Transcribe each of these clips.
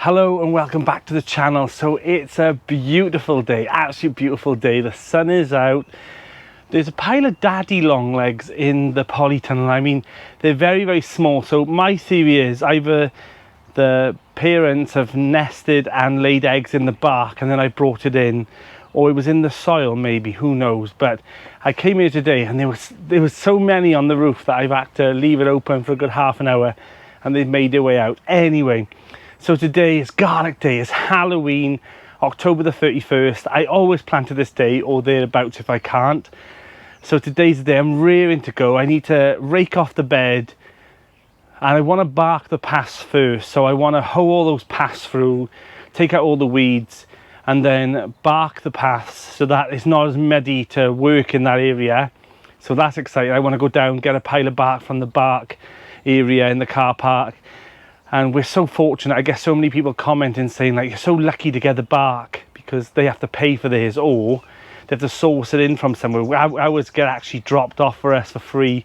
Hello and welcome back to the channel. So it's a beautiful day, absolutely beautiful day. The sun is out. There's a pile of daddy long legs in the polytunnel. I mean, they're very, very small. So my theory is either the parents have nested and laid eggs in the bark and then I brought it in, or it was in the soil maybe, who knows. But I came here today and there was so many on the roof that I've had to leave it open for a good half an hour and they've made their way out. Anyway, so today is garlic day, it's Halloween, October the 31st. I always plan to this day or thereabouts if I can't. So today's the day I'm rearing to go. I need to rake off the bed and I want to bark the paths first. So I want to hoe all those paths through, take out all the weeds and then bark the paths so that it's not as muddy to work in that area. So that's exciting. I want to go down, get a pile of bark from the bark area in the car park. And we're so fortunate. I get so many people commenting saying like, you're so lucky to get the bark because they have to pay for theirs or they have to source it in from somewhere. Ours get actually dropped off for us for free.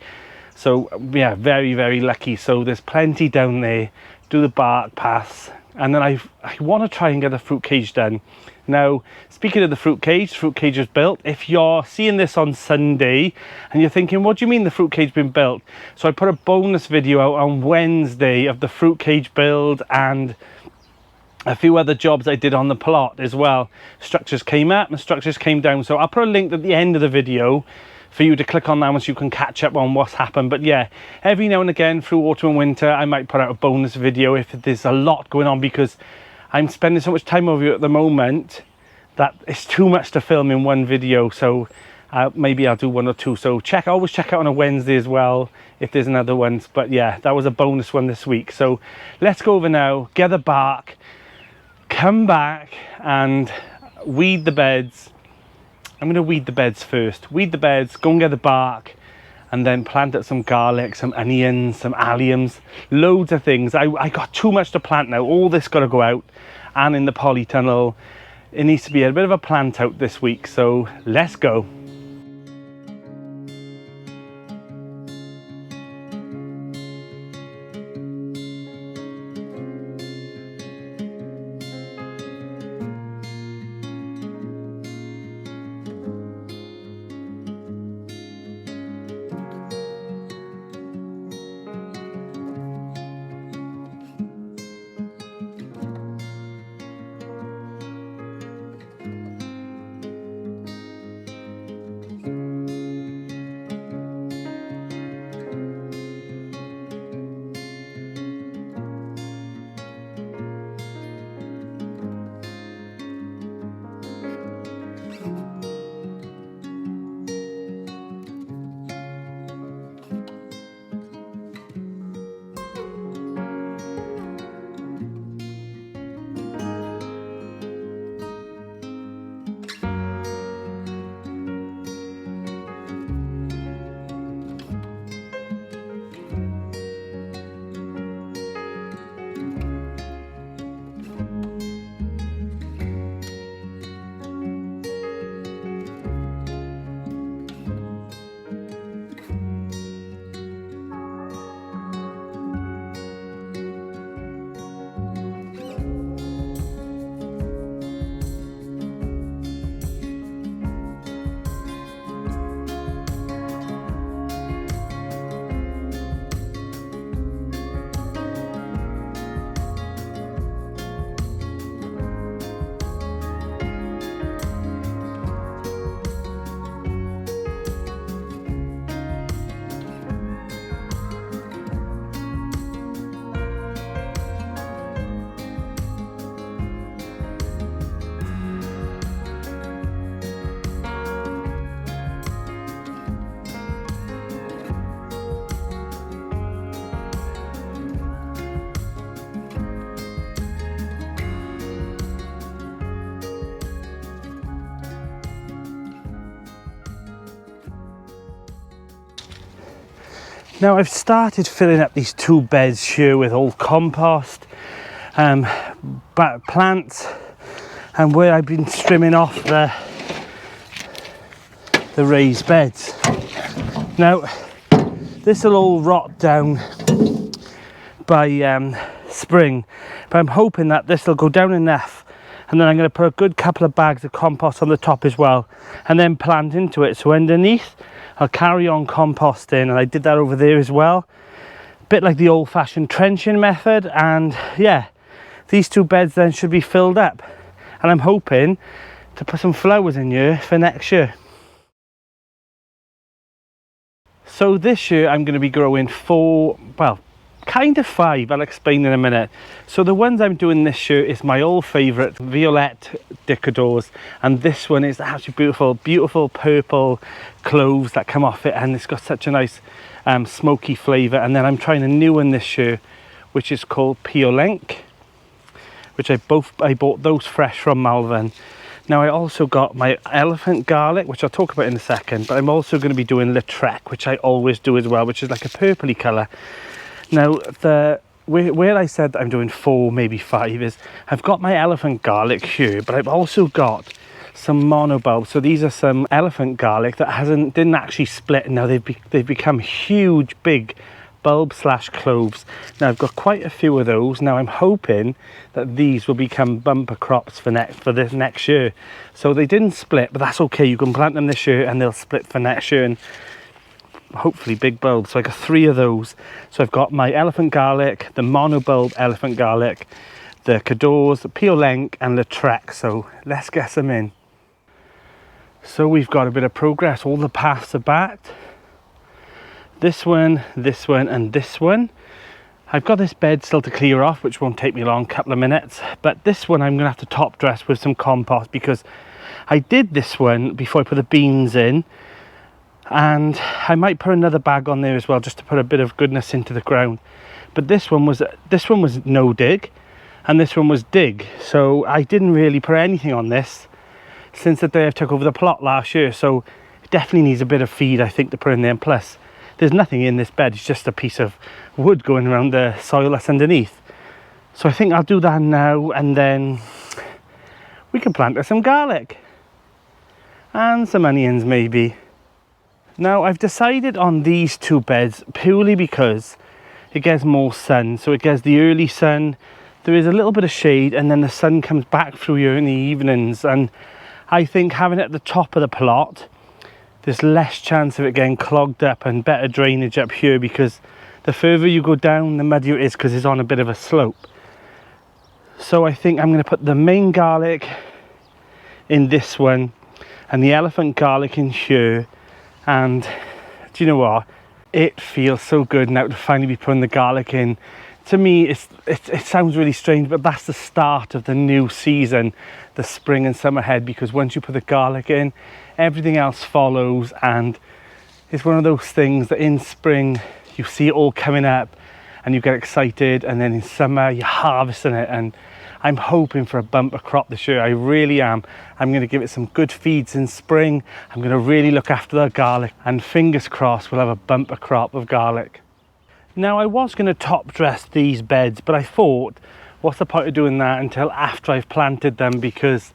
So yeah, very, very lucky. So there's plenty down there. Do the bark paths. And then I want to try and get the fruit cage done. Now, speaking of the fruit cage is built. If you're seeing this on Sunday and you're thinking, what do you mean the fruit cage been built? So I put a bonus video out on Wednesday of the fruit cage build and a few other jobs I did on the plot as well. Structures came up and structures came down. So I'll put a link at the end of the video for you to click on that once you can catch up on what's happened. But yeah, every now and again through autumn and winter, I might put out a bonus video if there's a lot going on because I'm spending so much time over here at the moment that it's too much to film in one video. So maybe I'll do one or two. So always check out on a Wednesday as well if there's another one. But yeah, that was a bonus one this week. So let's go over now, get the bark, come back and weed the beds. I'm going to weed the beds first. Weed the beds, go and get the bark, and then plant up some garlic, some onions, some alliums, loads of things. I got too much to plant now. All this got to go out. And in the polytunnel, it needs to be a bit of a plant out this week. So let's go. Now I've started filling up these two beds here with old compost, plants, and where I've been trimming off the raised beds. Now this will all rot down by spring, but I'm hoping that this will go down enough, and then I'm going to put a good couple of bags of compost on the top as well, and then plant into it. So underneath I'll carry on composting, and I did that over there as well, a bit like the old-fashioned trenching method. And yeah, these two beds then should be filled up, and I'm hoping to put some flowers in here for next year. So this year I'm going to be growing 4, well, kind of 5, I'll explain in a minute. So the ones I'm doing this year is my old favourite Violet Dicadors, and this one is absolutely beautiful, beautiful purple cloves that come off it, and it's got such a nice smoky flavour. And then I'm trying a new one this year, which is called Piolenc, which I bought those fresh from Malvern. Now I also got my elephant garlic, which I'll talk about in a second, but I'm also going to be doing Lautrec, which I always do as well, which is like a purpley colour. Now where I said that I'm doing 4, maybe 5, is I've got my elephant garlic here, but I've also got some monobulbs. So these are some elephant garlic that didn't actually split. Now they've become huge, big bulb slash cloves. Now I've got quite a few of those. Now I'm hoping that these will become bumper crops for this next year. So they didn't split, but that's okay. You can plant them this year and they'll split for next year, and hopefully big bulbs. So I got 3 of those. So I've got my elephant garlic, the monobulb elephant garlic, the Cadors, the Piolenc and the Lautrec. So let's get some in. So we've got a bit of progress. All the paths are backed. This one, and this one. I've got this bed still to clear off, which won't take me long, couple of minutes. But this one I'm going to have to top dress with some compost, because I did this one before I put the beans in. And I might put another bag on there as well, just to put a bit of goodness into the ground. But this one was no dig, and this one was dig. So I didn't really put anything on this since the day I took over the plot last year. So it definitely needs a bit of feed, I think, to put in there. And plus, there's nothing in this bed, it's just a piece of wood going around the soil that's underneath. So I think I'll do that now, and then we can plant some garlic and some onions maybe. Now I've decided on these 2 beds purely because it gets more sun. So it gets the early sun, there is a little bit of shade, and then the sun comes back through here in the evenings. And I think having it at the top of the plot, there's less chance of it getting clogged up, and better drainage up here, because the further you go down, the muddier it is, because it's on a bit of a slope. So I think I'm going to put the main garlic in this one, and the elephant garlic in here. And do you know what? It feels so good now to finally be putting the garlic in. To me, it sounds really strange, but that's the start of the new season, the spring and summer ahead, because once you put the garlic in, everything else follows. And it's one of those things that in spring you see it all coming up and you get excited, and then in summer you're harvesting it. And I'm hoping for a bumper crop this year, I really am. I'm going to give it some good feeds in spring. I'm going to really look after the garlic, and fingers crossed we'll have a bumper crop of garlic. Now I was going to top dress these beds, but I thought, what's the point of doing that until after I've planted them, because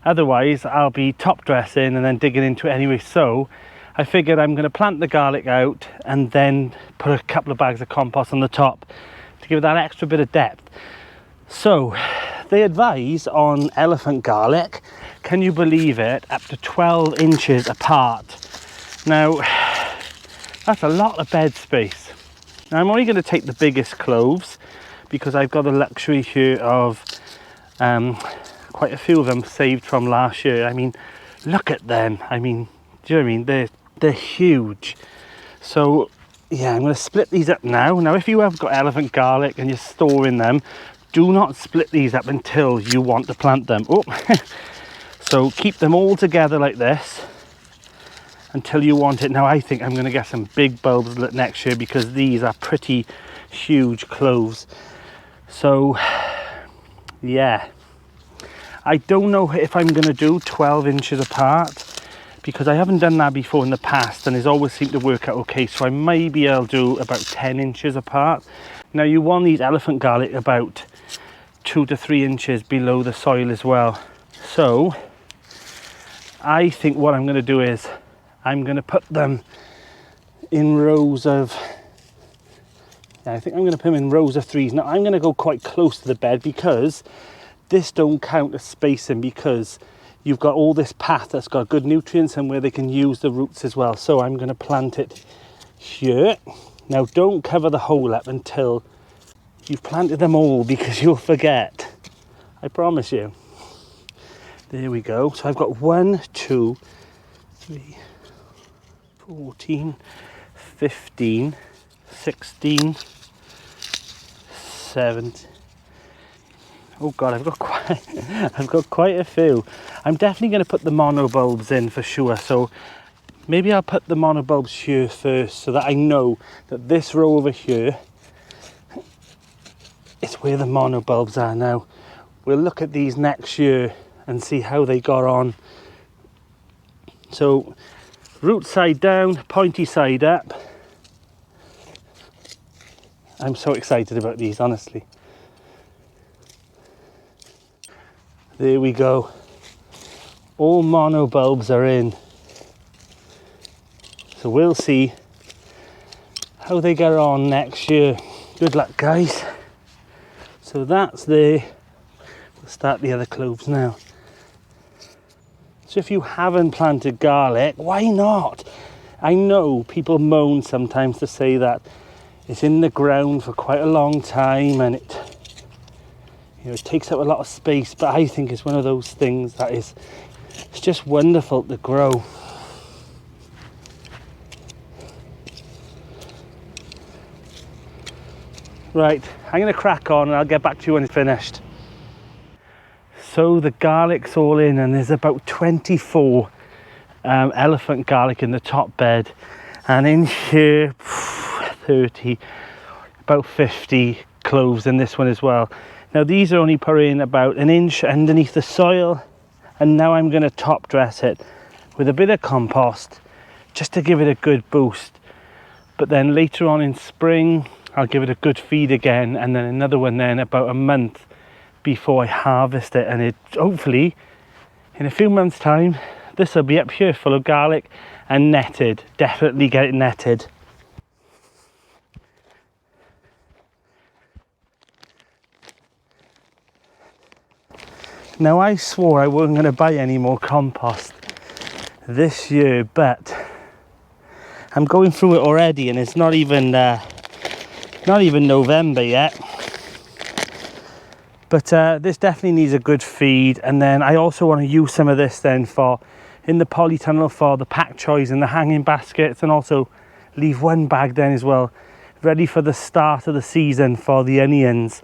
otherwise I'll be top dressing and then digging into it anyway. So I figured I'm going to plant the garlic out and then put a couple of bags of compost on the top to give it that extra bit of depth. So they advise on elephant garlic, can you believe it, up to 12 inches apart. Now that's a lot of bed space. Now I'm only going to take the biggest cloves, because I've got the luxury here of quite a few of them saved from last year. I mean, look at them. I mean, do you know what I mean? They're huge. So yeah, I'm going to split these up now. Now if you have got elephant garlic and you're storing them, do not split these up until you want to plant them. Oh. So keep them all together like this until you want it. Now I think I'm going to get some big bulbs next year, because these are pretty huge cloves. So yeah, I don't know if I'm going to do 12 inches apart, because I haven't done that before in the past and it's always seemed to work out okay. So I maybe I'll do about 10 inches apart. Now you want these elephant garlic about 2 to 3 inches below the soil as well. So I think what I'm going to do is I'm going to put them in rows of I think I'm going to put them in rows of 3s. Now I'm going to go quite close to the bed because this don't count as spacing, because you've got all this path that's got good nutrients and where they can use the roots as well. So I'm going to plant it here. Now don't cover the hole up until you've planted them all, because you'll forget. I promise you. There we go. So I've got 1, 2, 3, 14, 15, 16, 17. Oh god, I've got quite a few. I'm definitely going to put the monobulbs in for sure. So maybe I'll put the monobulbs here first, so that I know that this row over here is where the monobulbs are. Now we'll look at these next year and see how they got on. So root side down, pointy side up. I'm so excited about these, honestly. There we go. All monobulbs are in. So we'll see how they get on next year. Good luck, guys. So that's there. We'll start the other cloves now. So if you haven't planted garlic, why not? I know people moan sometimes to say that it's in the ground for quite a long time and it takes up a lot of space, but I think it's one of those things that it's just wonderful to grow. Right, I'm going to crack on and I'll get back to you when it's finished. So the garlic's all in, and there's about 24 elephant garlic in the top bed, and in here 30, about 50 cloves in this one as well. Now these are only put in about 1 inch underneath the soil, and now I'm going to top dress it with a bit of compost just to give it a good boost. But then later on in spring I'll give it a good feed again, and then another one then about a month before I harvest it. And it hopefully in a few months time this will be up here full of garlic and netted. Definitely get it netted. Now I swore I wasn't going to buy any more compost this year, but I'm going through it already and it's not even November yet. But this definitely needs a good feed, and then I also want to use some of this then for in the polytunnel for the pak choys and the hanging baskets, and also leave one bag then as well ready for the start of the season for the onions.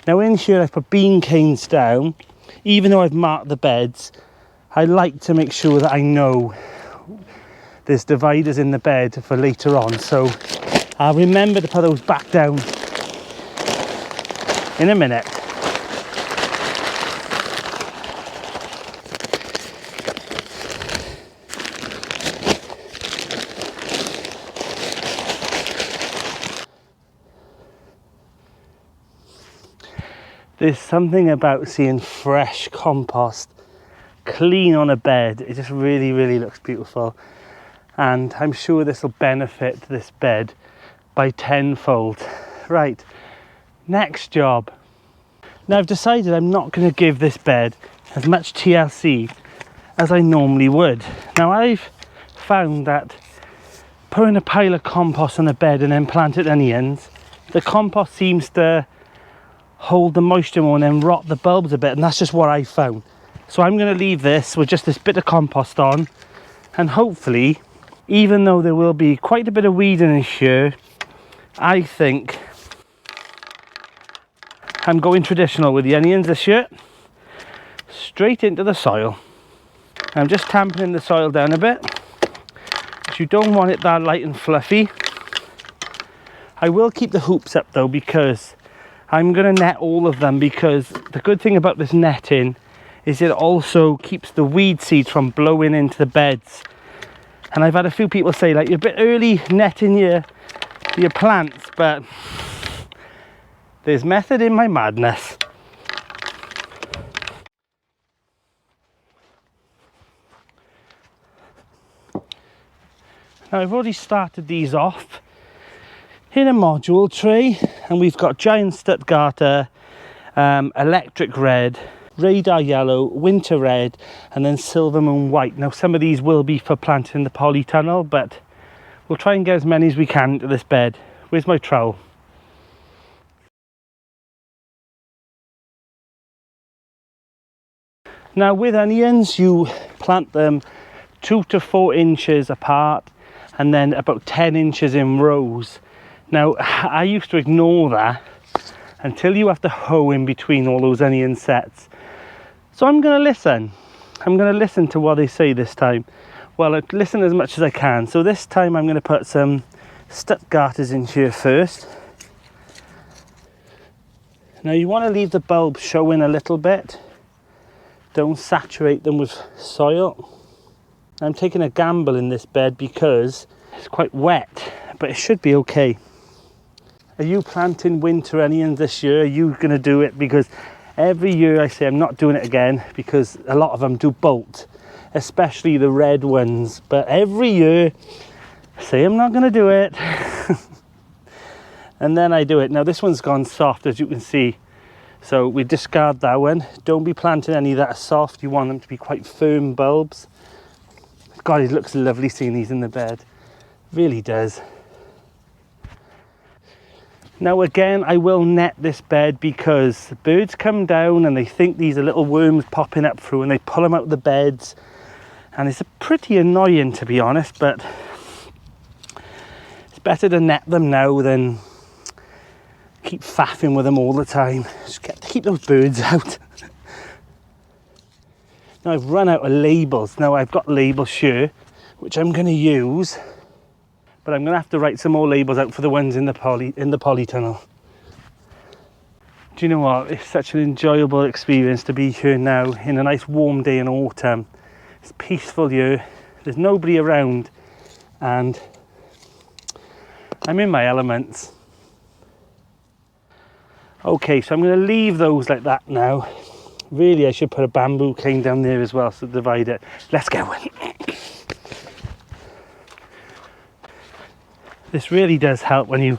Now in here I've put bean canes down. Even though I've marked the beds, I like to make sure that I know there's dividers in the bed for later on, so I'll remember to put those back down in a minute. There's something about seeing fresh compost clean on a bed. It just really, really looks beautiful. And I'm sure this will benefit this bed by tenfold. Right, next job. Now I've decided I'm not going to give this bed as much TLC as I normally would. Now I've found that putting a pile of compost on a bed and then planted onions, the compost seems to hold the moisture more and then rot the bulbs a bit, and that's just what I found. So I'm going to leave this with just this bit of compost on, and hopefully, even though there will be quite a bit of weeding in here, I think I'm going traditional with the onions this year. Straight into the soil. I'm just tamping the soil down a bit, because you don't want it that light and fluffy. I will keep the hoops up though, because I'm going to net all of them, because the good thing about this netting is it also keeps the weed seeds from blowing into the beds. And I've had a few people say, like, you're a bit early netting your plants, but there's method in my madness. Now I've already started these off in a module tray, and we've got giant Stuttgarter, electric red, radar yellow, winter red, and then silver moon white. Now some of these will be for planting in the polytunnel, but we'll try and get as many as we can into this bed. Where's my trowel? Now with onions, you plant them 2 to 4 inches apart and then about 10 inches in rows. Now I used to ignore that until you have to hoe in between all those onion sets. So I'm going to listen. I'm going to listen to what they say this time. Well, I listen as much as I can. So this time I'm going to put some Stuttgarters in here first. Now you want to leave the bulb showing a little bit. Don't saturate them with soil. I'm taking a gamble in this bed because it's quite wet, but it should be okay. Are you planting winter onions this year? Are you going to do it? Because every year I say I'm not doing it again because a lot of them do bolt, especially the red ones. But every year I say I'm not going to do it. And then I do it. Now this one's gone soft, as you can see. So we discard that one. Don't be planting any that are soft. You want them to be quite firm bulbs. God, it looks lovely seeing these in the bed. Really does. Now again, I will net this bed because the birds come down and they think these are little worms popping up through and they pull them out of the beds. And it's pretty annoying, to be honest, but it's better to net them now than keep faffing with them all the time. Just keep those birds out. Now I've run out of labels. Now I've got labels here, which I'm going to use. But I'm going to have to write some more labels out for the ones in the polytunnel. Do you know what? It's such an enjoyable experience to be here now in a nice warm day in autumn. It's peaceful here. There's nobody around and I'm in my elements. Okay, so I'm going to leave those like that now. Really, I should put a bamboo cane down there as well to divide it. Let's go. This really does help when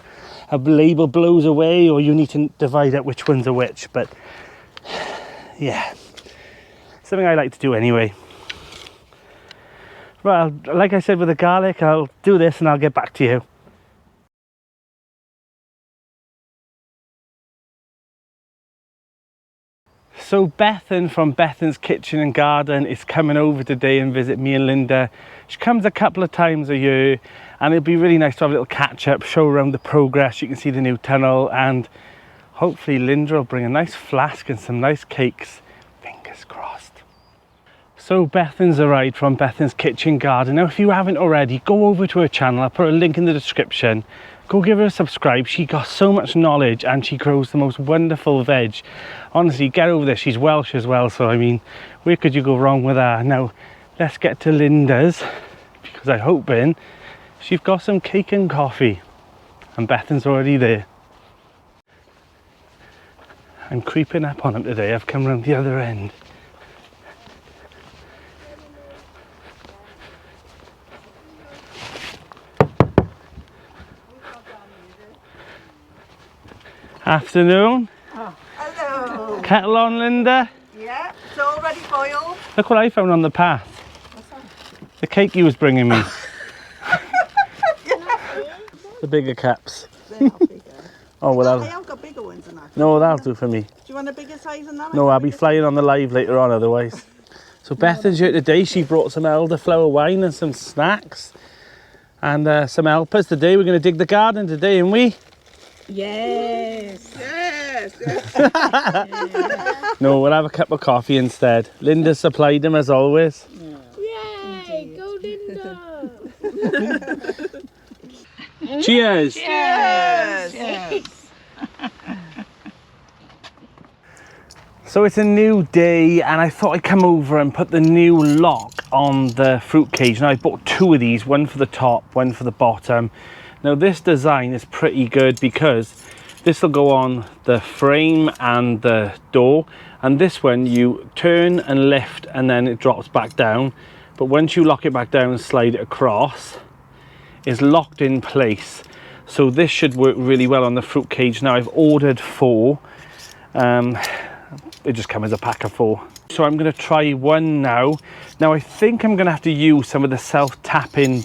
a label blows away or you need to divide up which ones are which, but yeah, something I like to do anyway. Well, like I said with the garlic, I'll do this and I'll get back to you. So Bethan from Bethan's Kitchen and Garden is coming over today and visit me and Linda. She comes a couple of times a year and it'll be really nice to have a little catch up, show around the progress. You can see the new tunnel and hopefully Linda will bring a nice flask and some nice cakes. Fingers crossed. So Bethan's arrived from Bethan's Kitchen Garden. Now if you haven't already, go over to her channel. I'll put a link in the description. Go give her a subscribe. She got so much knowledge and she grows the most wonderful veg. Honestly, get over there. She's Welsh as well, so I mean, where could you go wrong with her? Now, let's get to Linda's because I'm hoping she's got some cake and coffee and Bethan's already there. I'm creeping up on him today. I've come around the other end. Afternoon. Oh, hello. Kettle on, Linda. Yeah, it's already boiled. Look what I found on the path. What's that? The cake you was bringing me. Yeah. The bigger cups. They're not bigger. Oh, well, I have got bigger ones than that. no, that'll do for me. Do you want a bigger size than that? No, I'll be flying on the live later on otherwise. So Bethan's here today. She brought some elderflower wine and some snacks. And some helpers today. We're going to dig the garden today, aren't we? Yes. Yes. Yes. No, we'll have a cup of coffee instead. Linda supplied them as always. Yay! Go Linda! Cheers! Yes. Yes. So it's a new day and I thought I'd come over and put the new lock on the fruit cage. Now I bought 2 of these, one for the top, one for the bottom. Now this design is pretty good because this will go on the frame and the door, and this one you turn and lift and then it drops back down, but once you lock it back down and slide it across, it's locked in place. So this should work really well on the fruit cage. Now I've ordered 4. It just comes as a pack of 4. So I'm going to try one now. Now I think I'm going to have to use some of the self-tapping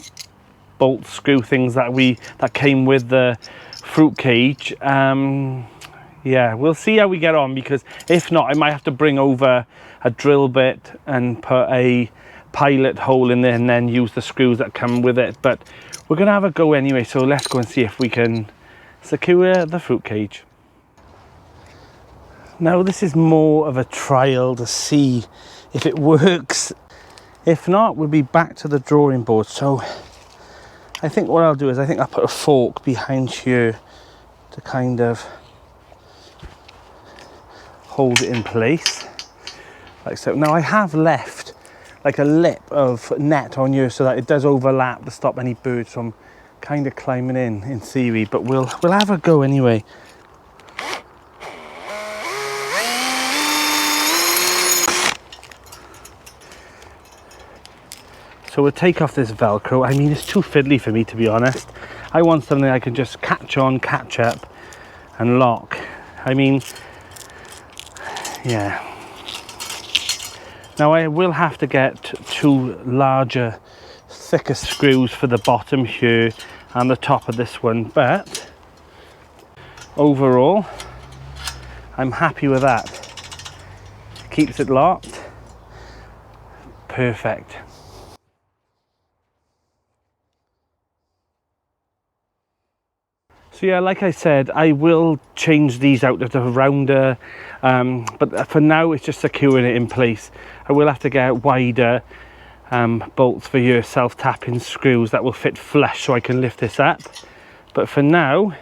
bolt screw things that came with the fruit cage. Yeah, we'll see how we get on, because if not, I might have to bring over a drill bit and put a pilot hole in there and then use the screws that come with it. But we're going to have a go anyway, so let's go and see if we can secure the fruit cage. Now this is more of a trial to see if it works. If not, we'll be back to the drawing board. So I think what I'll do is I'll put a fork behind here to kind of hold it in place like so. Now I have left like a lip of net on here so that it does overlap to stop any birds from kind of climbing in theory, but we'll have a go anyway. So we'll take off this velcro. I mean, it's too fiddly for me, to be honest. I want something I can just catch on, catch up and lock. I mean, yeah. Now I will have to get 2 larger, thicker screws for the bottom here and the top of this one, but overall I'm happy with that. Keeps it locked. Perfect. So yeah, like I said, I will change these out to a rounder, but for now it's just securing it in place. I will have to get wider bolts for your self-tapping screws that will fit flush so I can lift this up. But for now,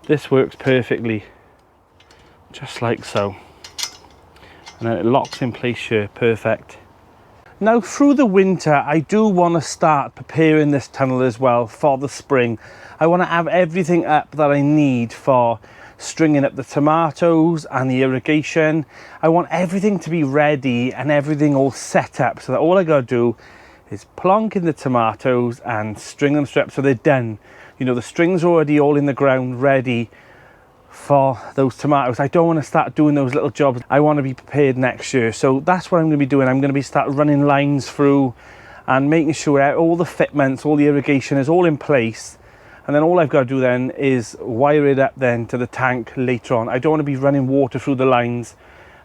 this works perfectly, just like so. And then it locks in place here, perfect. Now through the winter, I do want to start preparing this tunnel as well for the spring. I want to have everything up that I need for stringing up the tomatoes and the irrigation. I want everything to be ready and everything all set up so that all I got to do is plonk in the tomatoes and string them straight up so they're done. You know, the strings are already all in the ground ready for those tomatoes. I don't want to start doing those little jobs. I want to be prepared next year. So that's what I'm going to be doing. I'm going to start running lines through and making sure all the fitments, all the irrigation is all in place. And then all I've got to do then is wire it up then to the tank later on. I don't want to be running water through the lines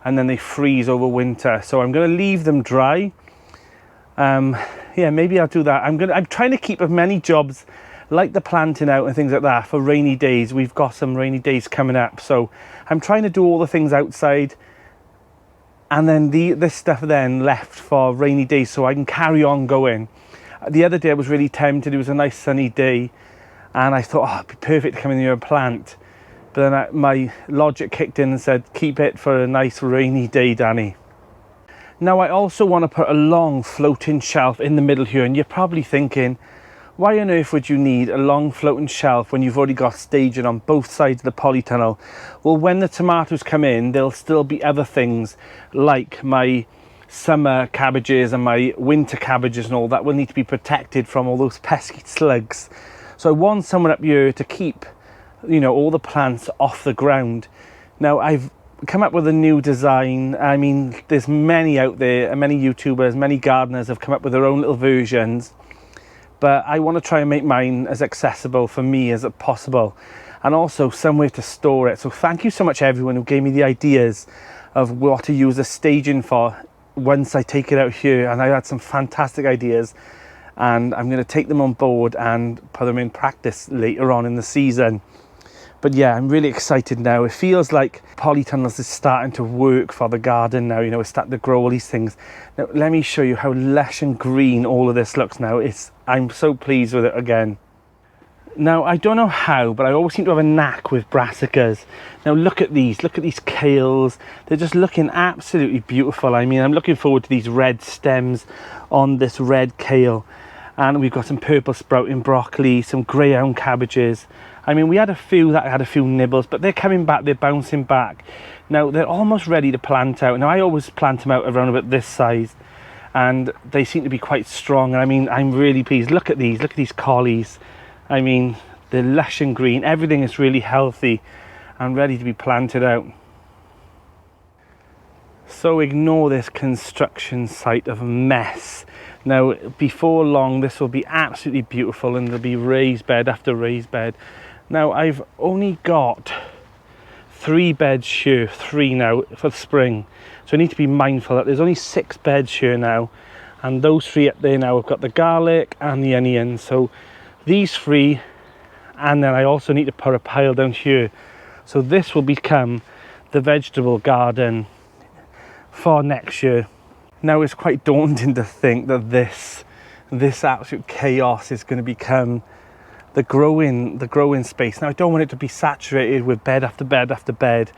and then they freeze over winter. So I'm going to leave them dry. Yeah, maybe I'll do that. I'm trying to keep as many jobs like the planting out and things like that for rainy days. We've got some rainy days coming up. So I'm trying to do all the things outside and then this stuff then left for rainy days so I can carry on going. The other day I was really tempted. It was a nice sunny day. And I thought, oh, it'd be perfect to come in here and plant. But then my logic kicked in and said, keep it for a nice rainy day, Danny. Now I also want to put a long floating shelf in the middle here. And you're probably thinking, why on earth would you need a long floating shelf when you've already got staging on both sides of the polytunnel? Well, when the tomatoes come in, there'll still be other things like my summer cabbages and my winter cabbages and all that will need to be protected from all those pesky slugs. So I want someone up here to keep, you know, all the plants off the ground. Now I've come up with a new design. I mean, there's many out there, and many YouTubers, many gardeners have come up with their own little versions. But I want to try and make mine as accessible for me as possible. And also somewhere to store it. So thank you so much everyone who gave me the ideas of what to use the staging for once I take it out here. And I had some fantastic ideas. And I'm going to take them on board and put them in practice later on in the season. But yeah, I'm really excited now. It feels like polytunnels is starting to work for the garden now. You know, it's starting to grow all these things. Now, let me show you how lush and green all of this looks now. I'm so pleased with it again. Now, I don't know how, but I always seem to have a knack with brassicas. Now, look at these kales. They're just looking absolutely beautiful. I mean, I'm looking forward to these red stems on this red kale. And we've got some purple sprouting broccoli, some greyhound cabbages. I mean, we had a few that had a few nibbles, but they're coming back, they're bouncing back. Now, they're almost ready to plant out. Now, I always plant them out around about this size, and they seem to be quite strong. And I mean, I'm really pleased. Look at these collies. I mean, They're lush and green. Everything is really healthy and ready to be planted out. So ignore this construction site of a mess. Now, before long, this will be absolutely beautiful and there'll be raised bed after raised bed. Now, I've only got 3 beds here, 3 now for the spring. So I need to be mindful that there's only 6 beds here now. And those 3 up there now, I've got the garlic and the onions. So these 3, and then I also need to put a pile down here. So this will become the vegetable garden for next year. Now it's quite daunting to think that this absolute chaos is going to become the growing space. Now I don't want it to be saturated with bed after bed after bed,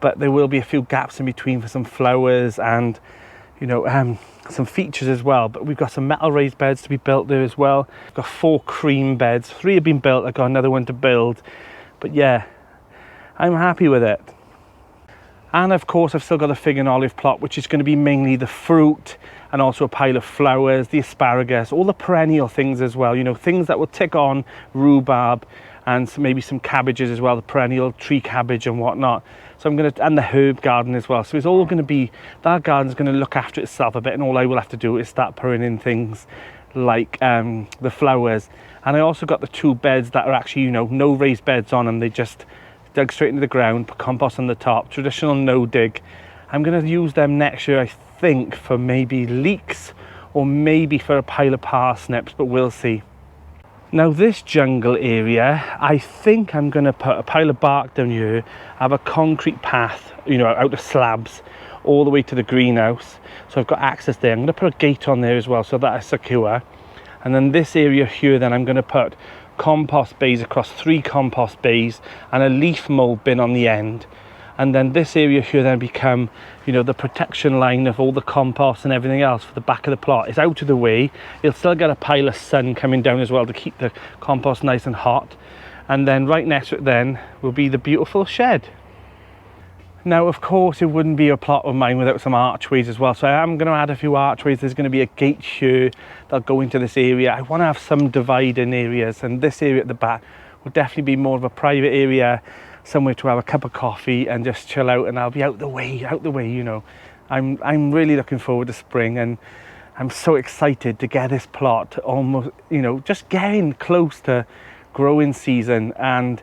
but there will be a few gaps in between for some flowers and, you know, some features as well. But we've got some metal raised beds to be built there as well. We've got 4 cream beds, 3 have been built. I've got another one to build, but yeah, I'm happy with it. And of course, I've still got the fig and olive plot, which is going to be mainly the fruit and also a pile of flowers, the asparagus, all the perennial things as well, you know, things that will tick on, rhubarb and maybe some cabbages as well, the perennial tree cabbage and whatnot. So I'm going to, and the herb garden as well. So it's all going to be, that garden's going to look after itself a bit, and all I will have to do is start putting in things like the flowers. And I also got the 2 beds that are actually, you know, no raised beds on them. They just dug straight into the ground, put compost on the top, traditional no dig. I'm going to use them next year, I think, for maybe leeks or maybe for a pile of parsnips, but we'll see. Now this jungle area, I think I'm going to put a pile of bark down here, have a concrete path, you know, out of slabs all the way to the greenhouse, so I've got access there. I'm going to put a gate on there as well so that it's secure. And then this area here, then I'm going to put compost bays across, 3 compost bays and a leaf mold bin on the end. And then this area here then become, you know, the protection line of all the compost and everything else for the back of the plot. It's out of the way. You'll still get a pile of sun coming down as well to keep the compost nice and hot. And then right next to it then will be the beautiful shed. Now, of course, it wouldn't be a plot of mine without some archways as well. So I am going to add a few archways. There's going to be a gate here that'll go into this area. I want to have some dividing areas, and this area at the back will definitely be more of a private area, somewhere to have a cup of coffee and just chill out, and I'll be out the way, you know. I'm really looking forward to spring, and I'm so excited to get this plot almost, you know, just getting close to growing season. And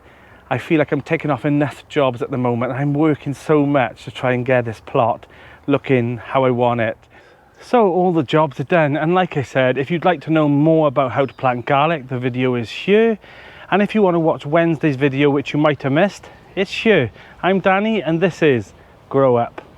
I feel like I'm taking off enough jobs at the moment. I'm working so much to try and get this plot looking how I want it. So all the jobs are done, and like I said, if you'd like to know more about how to plant garlic, the video is here. And if you want to watch Wednesday's video, which you might have missed, it's here. I'm Danny, and this is Grow Up.